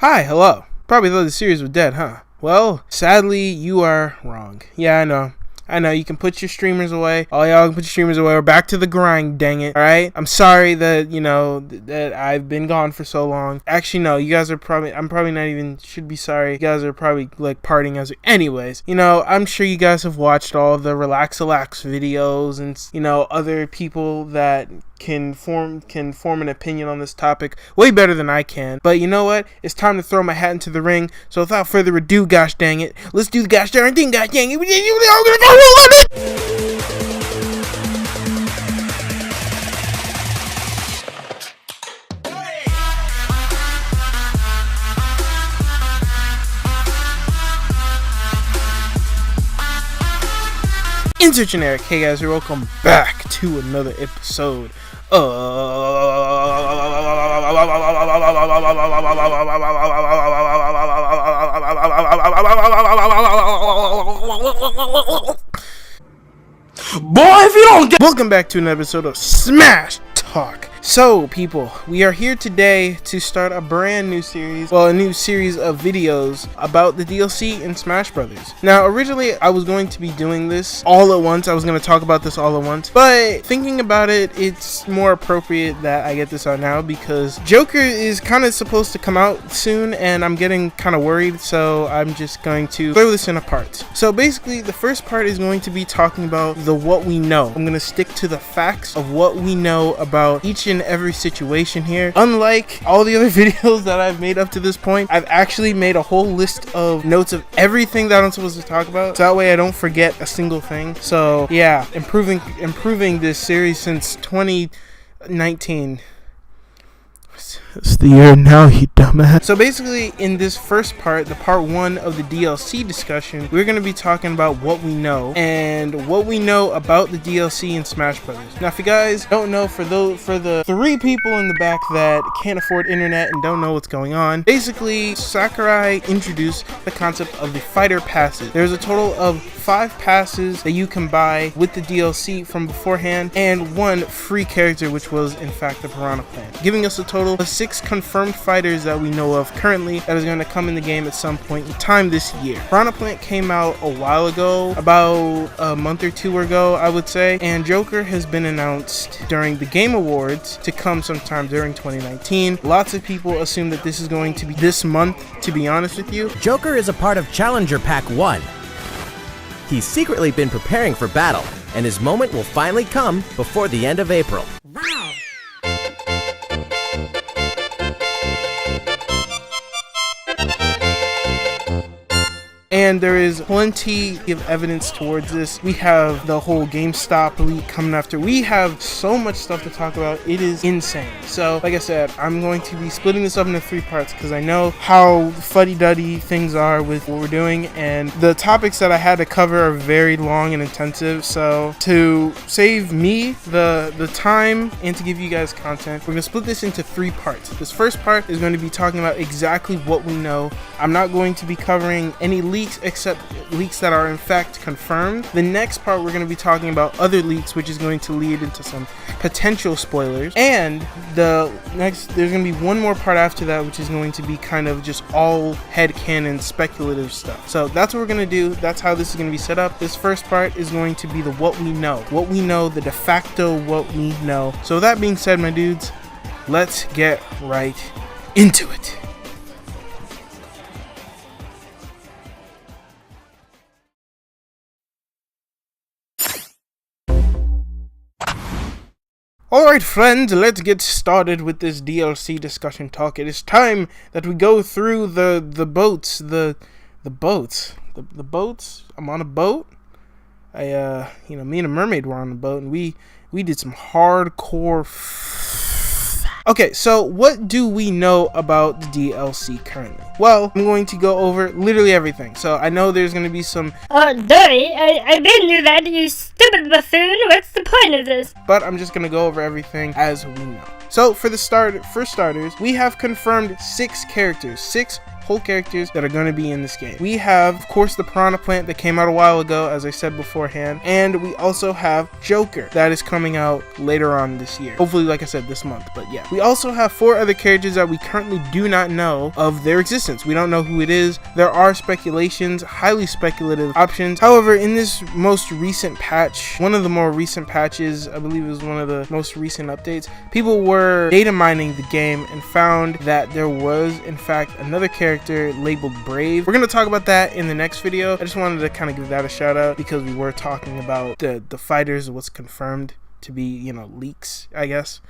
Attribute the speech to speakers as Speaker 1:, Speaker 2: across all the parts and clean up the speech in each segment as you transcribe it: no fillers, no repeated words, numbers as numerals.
Speaker 1: Hi, hello. Probably thought the series was dead, huh? Well, sadly, you are wrong. Yeah, I know, you can put your streamers away. All y'all can put your streamers away. We're back to the grind, dang it. Alright? I'm sorry that, that I've been gone for so long. Actually, no, you guys are I'm probably not even, should be sorry. You guys are probably, partying as anyways. I'm sure you guys have watched all the Relax videos and, other people that can form an opinion on this topic way better than I can. But you know what? It's time to throw my hat into the ring. So without further ado, gosh dang it, let's do the gosh darn thing, gosh dang it. Insert generic. Hey guys, welcome back to another episode Welcome back to an episode of Smash Talk. So, people, we are here today to start a brand new series, a new series of videos about the DLC in Smash Brothers. Now, originally, I was going to be doing this all at once. I was going to talk about this all at once, but thinking about it, it's more appropriate that I get this out now because Joker is kind of supposed to come out soon, and I'm getting kind of worried, so I'm just going to throw this in a part. So, basically, the first part is going to be talking about what we know. I'm going to stick to the facts of what we know about each and every situation here. Unlike all the other videos that I've made up to this point, I've actually made a whole list of notes of everything that I'm supposed to talk about, so that way I don't forget a single thing. So yeah, improving this series since 2019. It's the year now, you dumbass. So basically, in this first part, the part 1 of the DLC discussion, we're going to be talking about what we know and what we know about the DLC in Smash Brothers. Now, if you guys don't know, for the 3 people in the back that can't afford internet and don't know what's going on, basically, Sakurai introduced the concept of the fighter passes. There's a total of 5 passes that you can buy with the DLC from beforehand, and 1 free character, which was in fact the Piranha Plant, giving us a total of 6 confirmed fighters that we know of currently that is going to come in the game at some point in time this year. Piranha Plant came out a while ago, about a month or 2 ago, I would say, and Joker has been announced during the Game Awards to come sometime during 2019. Lots of people assume that this is going to be this month, to be honest with you.
Speaker 2: Joker is a part of Challenger Pack 1. He's secretly been preparing for battle, and his moment will finally come before the end of April.
Speaker 3: Wow!
Speaker 1: And there is plenty of evidence towards this. We have the whole GameStop leak coming after. We have so much stuff to talk about. It is insane. So, like I said, I'm going to be splitting this up into 3 parts because I know how fuddy-duddy things are with what we're doing, and the topics that I had to cover are very long and intensive. So, to save me the time and to give you guys content, we're going to split this into 3 parts. This first part is going to be talking about exactly what we know. I'm not going to be covering any leaks except leaks that are in fact confirmed. The next part, we're going to be talking about other leaks, which is going to lead into some potential spoilers. And there's going to be 1 more part after that, which is going to be kind of just all headcanon speculative stuff. So that's what we're going to do. That's how this is going to be set up. This first part is going to be the what we know, the de facto what we know. So with that being said, my dudes, let's get right into it. Alright friends, let's get started with this DLC discussion talk. It is time that we go through the boats. The boats. I'm on a boat. Me and a mermaid were on a boat, and we did some hardcore Okay, so what do we know about the DLC currently? Well, I'm going to go over literally everything. So I know there's going to be some...
Speaker 3: Dirty, I didn't do that, you stupid buffoon. What's the point of this?
Speaker 1: But I'm just going to go over everything as we know. So for starters, we have confirmed 6 characters. 6 full characters that are going to be in this game. We have, of course, the Piranha Plant that came out a while ago, as I said beforehand, and we also have Joker that is coming out later on this year. Hopefully, like I said, this month, but yeah. We also have 4 other characters that we currently do not know of their existence. We don't know who it is. There are speculations, highly speculative options. However, in this most recent patch, one of the more recent patches, I believe it was one of the most recent updates, people were data mining the game and found that there was, in fact, another character labeled Brave. We're going to talk about that in the next video. I just wanted to kind of give that a shout out because we were talking about the fighters, what's confirmed to be, you know, leaks, I guess.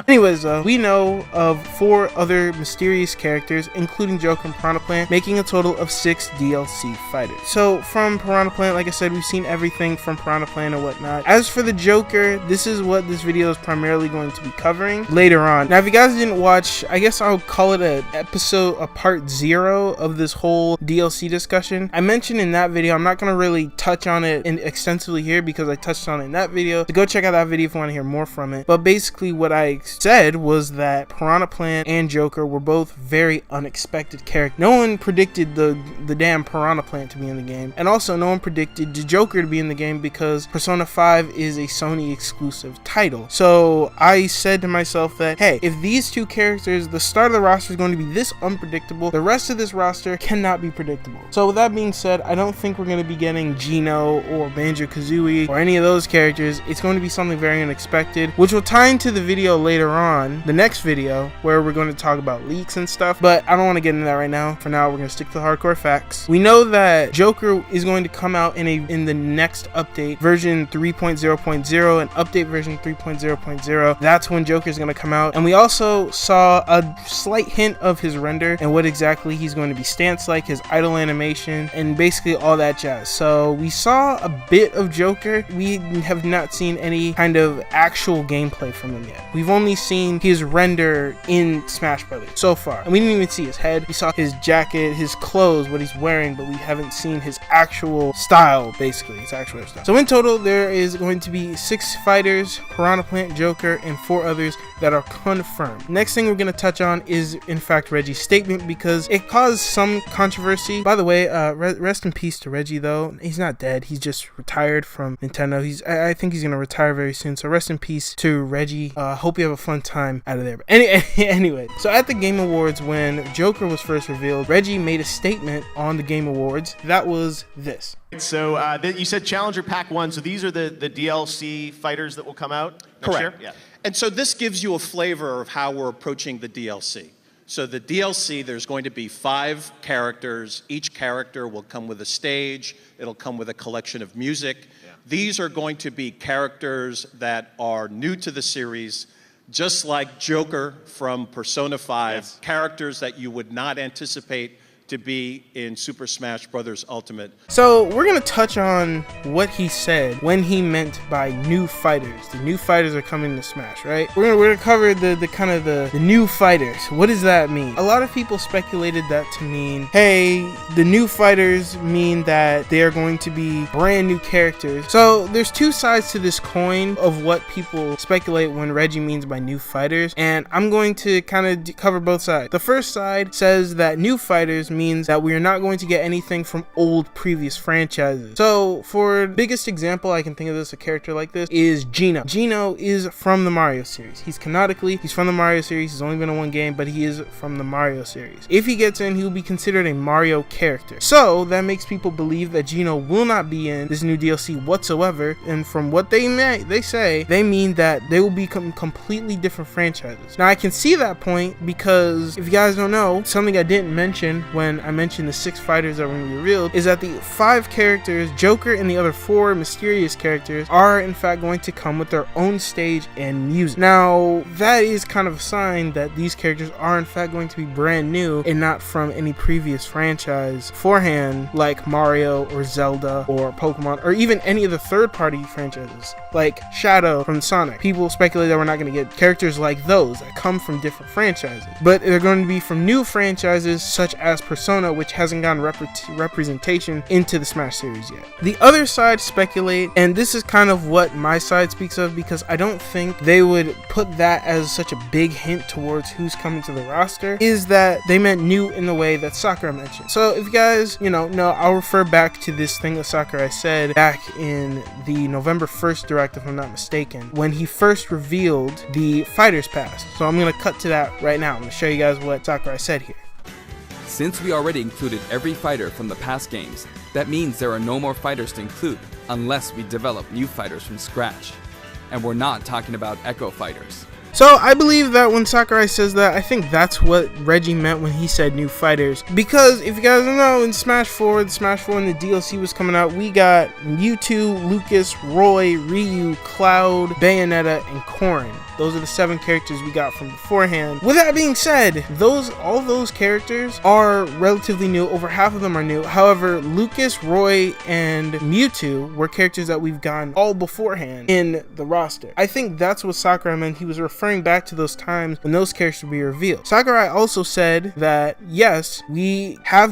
Speaker 1: Anyways, we know of 4 other mysterious characters, including Joker and Piranha Plant, making a total of 6 DLC fighters. So from Piranha Plant, like I said, we've seen everything from Piranha Plant and whatnot. As for the Joker, this is what this video is primarily going to be covering later on. Now, if you guys didn't watch, I guess I'll call it a part 0 of this whole DLC discussion. I mentioned in that video, I'm not going to really touch on it extensively here because I touched on it in that video, so go check out that video if you want to hear more from it. But basically what I said was that Piranha Plant and Joker were both very unexpected characters. No one predicted the damn Piranha Plant to be in the game, and also no one predicted the Joker to be in the game because Persona 5 is a Sony exclusive title. So I said to myself that, hey, if these 2 characters, the start of the roster is going to be this unpredictable, the rest of this roster cannot be predictable. So with that being said, I don't think we're going to be getting Gino or Banjo-Kazooie or any of those characters. It's going to be something very unexpected, which will tie into the video later on, the next video, where we're going to talk about leaks and stuff, but I don't want to get into that right now. For now, we're going to stick to the hardcore facts. We know that Joker is going to come out in the next update, version 3.0.0 and update version 3.0.0. That's when Joker is going to come out, and we also saw a slight hint of his render and what exactly he's going to be stance like, his idle animation, and basically all that jazz. So we saw a bit of Joker. We have not seen any kind of actual gameplay from him yet. We've only seen his render in Smash Brothers so far, and we didn't even see his head. We saw his jacket, his clothes, what he's wearing, but we haven't seen his actual style, basically his actual hairstyle. So in total, there is going to be 6 fighters, Piranha Plant, Joker, and 4 others that are confirmed. Next thing we're going to touch on is, in fact, Reggie's statement, because it caused some controversy. By the way, rest in peace to Reggie, though. He's not dead. He's just retired from Nintendo. I think he's going to retire very soon, so rest in peace to Reggie. Hope you have a fun time out of there. But anyway, so at the Game Awards, when Joker was first revealed, Reggie made a statement on the Game Awards that was this.
Speaker 4: So you said Challenger Pack 1, so these are the DLC fighters that will come out next year?
Speaker 5: Correct. Yeah. And so this gives you a flavor of how we're approaching the DLC. So the DLC, there's going to be 5 characters. Each character will come with a stage. It'll come with a collection of music. Yeah. These are going to be characters that are new to the series, just like Joker from Persona 5, yes. Characters that you would not anticipate to be in Super Smash Bros. Ultimate.
Speaker 1: So we're going to touch on what he said when he meant by new fighters. The new fighters are coming to Smash, right? We're going to cover the new fighters. What does that mean? A lot of people speculated that to mean, hey, the new fighters mean that they are going to be brand new characters. So there's 2 sides to this coin of what people speculate when Reggie means by new fighters, and I'm going to kind of cover both sides. The first side says that new fighters means that we are not going to get anything from old previous franchises. So for biggest example I can think of this, a character like this, is Gino. Gino is from the Mario series. He's from the Mario series. He's only been in 1 game, but he is from the Mario series. If he gets in, he will be considered a Mario character. So that makes people believe that Gino will not be in this new DLC whatsoever, and from what they say, they mean that they will become completely different franchises. Now I can see that point because if you guys don't know, something I didn't mention when I mentioned the 6 fighters that were going to be revealed is that the 5 characters, Joker and the other 4 mysterious characters, are in fact going to come with their own stage and music. Now that is kind of a sign that these characters are in fact going to be brand new and not from any previous franchise beforehand, like Mario or Zelda or Pokemon or even any of the third-party franchises like Shadow from Sonic. People speculate that we're not going to get characters like those that come from different franchises, but they're going to be from new franchises such as Persona, which hasn't gotten representation into the Smash series yet. The other side speculate, and this is kind of what my side speaks of, because I don't think they would put that as such a big hint towards who's coming to the roster, is that they meant new in the way that Sakura mentioned. So if you guys, know, I'll refer back to this thing that Sakurai said back in the November 1st Direct, if I'm not mistaken, when he first revealed the Fighters Pass. So I'm going to cut to that right now. I'm going to show you guys what Sakurai said here.
Speaker 6: Since we already included every fighter from the past games, that means there are no more fighters to include unless we develop new fighters from scratch. And we're not talking about Echo fighters.
Speaker 1: So I believe that when Sakurai says that, I think that's what Reggie meant when he said new fighters. Because if you guys don't know, in Smash 4, and the DLC was coming out, we got Mewtwo, Lucas, Roy, Ryu, Cloud, Bayonetta, and Corrin. Those are the 7 characters we got from beforehand. With that being said, all those characters are relatively new. Over half of them are new. However, Lucas, Roy, and Mewtwo were characters that we've gotten all beforehand in the roster. I think that's what Sakurai meant. He was referring back to those times when those characters would be revealed. Sakurai also said that, yes, we have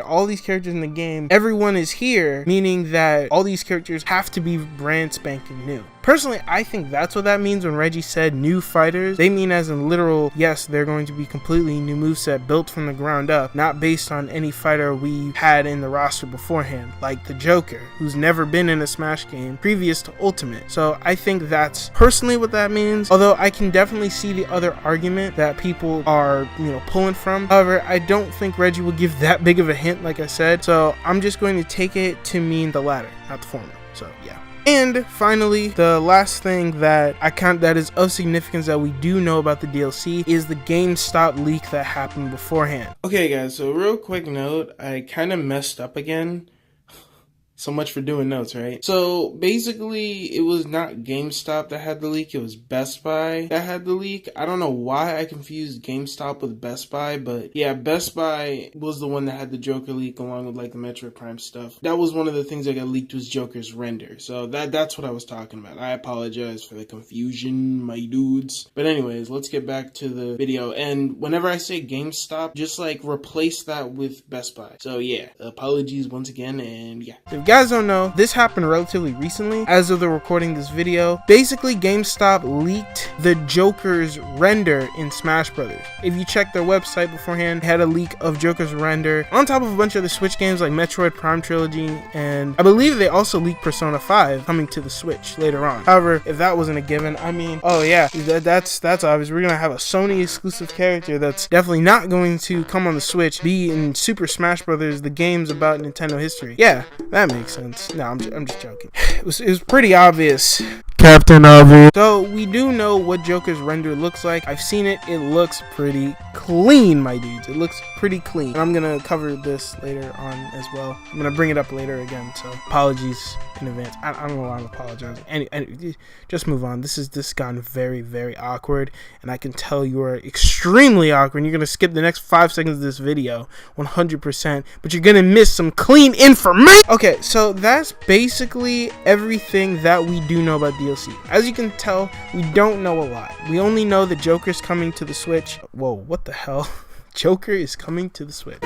Speaker 1: all these characters in the game. Everyone is here, meaning that all these characters have to be brand spanking new. Personally, I think that's what that means when Reggie said new fighters. They mean as in literal, yes, they're going to be completely new moveset built from the ground up, not based on any fighter we had in the roster beforehand, like the Joker, who's never been in a Smash game previous to Ultimate. So I think that's personally what that means, although I can definitely see the other argument that people are, pulling from. However, I don't think Reggie will give that big of a hint, like I said, so I'm just going to take it to mean the latter, not the former. So yeah. And finally, the last thing that is of significance that we do know about the DLC is the GameStop leak that happened beforehand. Okay guys, so real quick note, I kind of messed up again. So much for doing notes, right? So basically, it was not GameStop that had the leak, it was Best Buy that had the leak. I don't know why I confused GameStop with Best Buy, but yeah, Best Buy was the one that had the Joker leak along with like the Metroid Prime stuff. That was one of the things that got leaked, was Joker's render. So that's what I was talking about. I apologize for the confusion, my dudes. But anyways, let's get back to the video. And whenever I say GameStop, just like replace that with Best Buy. So yeah, apologies once again, and yeah. If you guys don't know, this happened relatively recently as of the recording this video. Basically, GameStop leaked the Joker's render in Smash Brothers. If you check their website beforehand, they had a leak of Joker's render on top of a bunch of the Switch games like Metroid Prime Trilogy, and I believe they also leaked Persona 5 coming to the Switch later on. However, if that wasn't a given, I mean, oh yeah, that's obvious. We're gonna have a Sony exclusive character that's definitely not going to come on the Switch, be in Super Smash Brothers, the games about Nintendo history. Yeah, that makes sense. No, I'm just joking. It was pretty obvious. Captain Obvious. So we do know what Joker's render looks like. I've seen it. It looks pretty clean, my dudes. It looks pretty clean. And I'm gonna cover this later on as well. I'm gonna bring it up later again. So apologies in advance. I don't know why I'm apologizing. And just move on. This has gotten very, very awkward, and I can tell you are extremely awkward. You're gonna skip the next 5 seconds of this video, 100%. But you're gonna miss some clean information. Okay, so that's basically everything that we do know about DLC. As you can tell, we don't know a lot. We only know that Joker's coming to the Switch. Whoa, what the hell? Joker is coming to the Switch.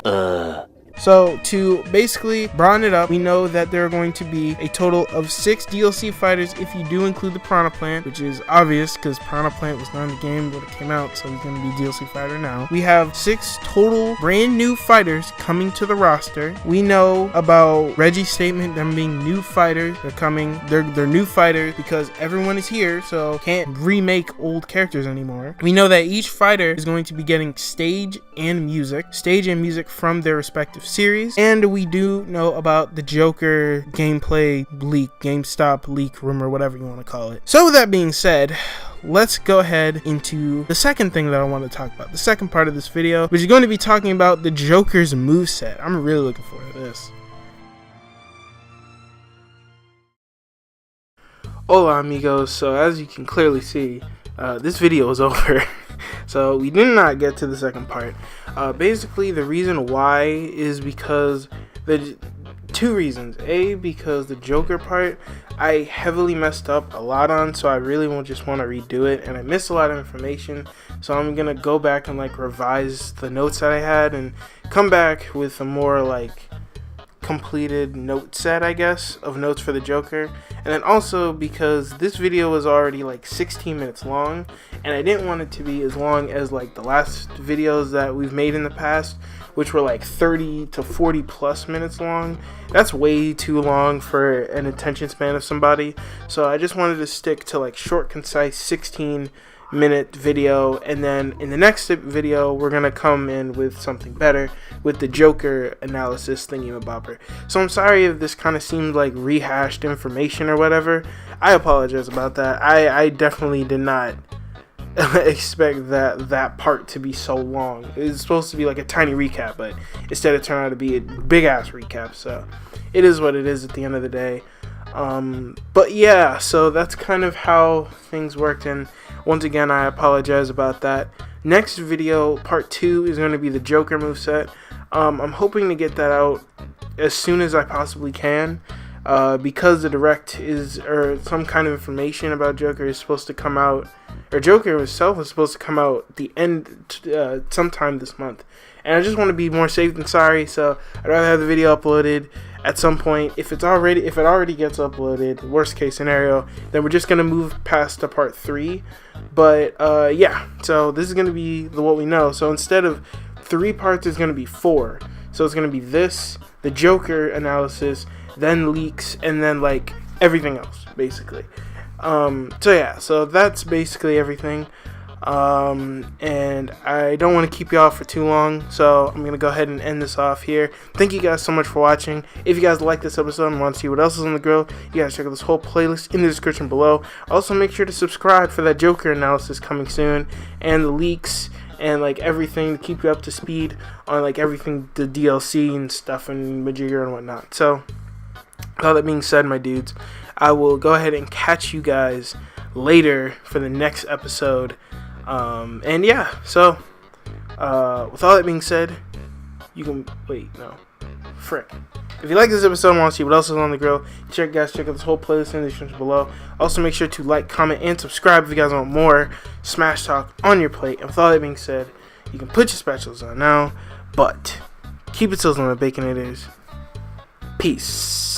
Speaker 1: So to basically broaden it up, we know that there are going to be a total of 6 DLC fighters if you do include the Piranha Plant, which is obvious because Piranha Plant was not in the game when it came out, so he's going to be a DLC fighter now. We have 6 total brand new fighters coming to the roster. We know about Reggie's statement, them being new fighters. They're coming. They're new fighters because everyone is here, so can't remake old characters anymore. We know that each fighter is going to be getting stage and music from their respective series, and we do know about the Joker gameplay leak, GameStop leak rumor, whatever you want to call it. So with that being said, let's go ahead into the second thing that I want to talk about, the second part of this video, which is going to be talking about the Joker's moveset. I'm really looking forward to this. Hola amigos, so as you can clearly see, this video is over. So we did not get to the second part. Basically the reason why is because the two reasons. A, because the Joker part I heavily messed up a lot on, so I really won't just want to redo it, and I missed a lot of information, so I'm gonna go back and like revise the notes that I had and come back with a more like completed note set, I guess, of notes for the Joker. And then also because this video was already like 16 minutes long, and I didn't want it to be as long as like the last videos that we've made in the past, which were like 30 to 40 plus minutes long. That's way too long for an attention span of somebody. So I just wanted to stick to like short, concise 16-minute video, and then in the next video we're gonna come in with something better with the Joker analysis thingy-mabobber. So I'm sorry if this kind of seemed like rehashed information or whatever. I apologize about that. I definitely did not expect that part to be so long. It was supposed to be like a tiny recap, but instead it turned out to be a big ass recap. So it is what it is at the end of the day. But yeah, so that's kind of how things worked, and once again I apologize about that. Next video, part 2, is going to be the Joker moveset. I'm hoping to get that out as soon as I possibly can, because the direct is, or some kind of information about Joker is supposed to come out, or Joker himself is supposed to come out the end sometime this month, and I just want to be more safe than sorry, so I'd rather have the video uploaded at some point. If it already gets uploaded, worst case scenario, then we're just gonna move past to part 3. But yeah, so this is gonna be what we know. So instead of 3 parts, it's gonna be 4. So it's gonna be this, the Joker analysis, then leaks, and then like everything else basically. So yeah, so that's basically everything. And I don't want to keep y'all for too long, so I'm gonna go ahead and end this off here. Thank you guys so much for watching. If you guys like this episode and want to see what else is on the grill, you guys check out this whole playlist in the description below. Also make sure to subscribe for that Joker analysis coming soon, and the leaks, and like everything to keep you up to speed on like everything, the DLC and stuff and Majigger and whatnot. So with all that being said, my dudes, I will go ahead and catch you guys later for the next episode. And yeah, so with all that being said, you can frick. If you like this episode and want to see what else is on the grill, check out this whole playlist in the description below. Also make sure to like, comment, and subscribe if you guys want more Smash Talk on your plate. And with all that being said, you can put your spatulas on now, but keep it sizzling with bacon it is. Peace.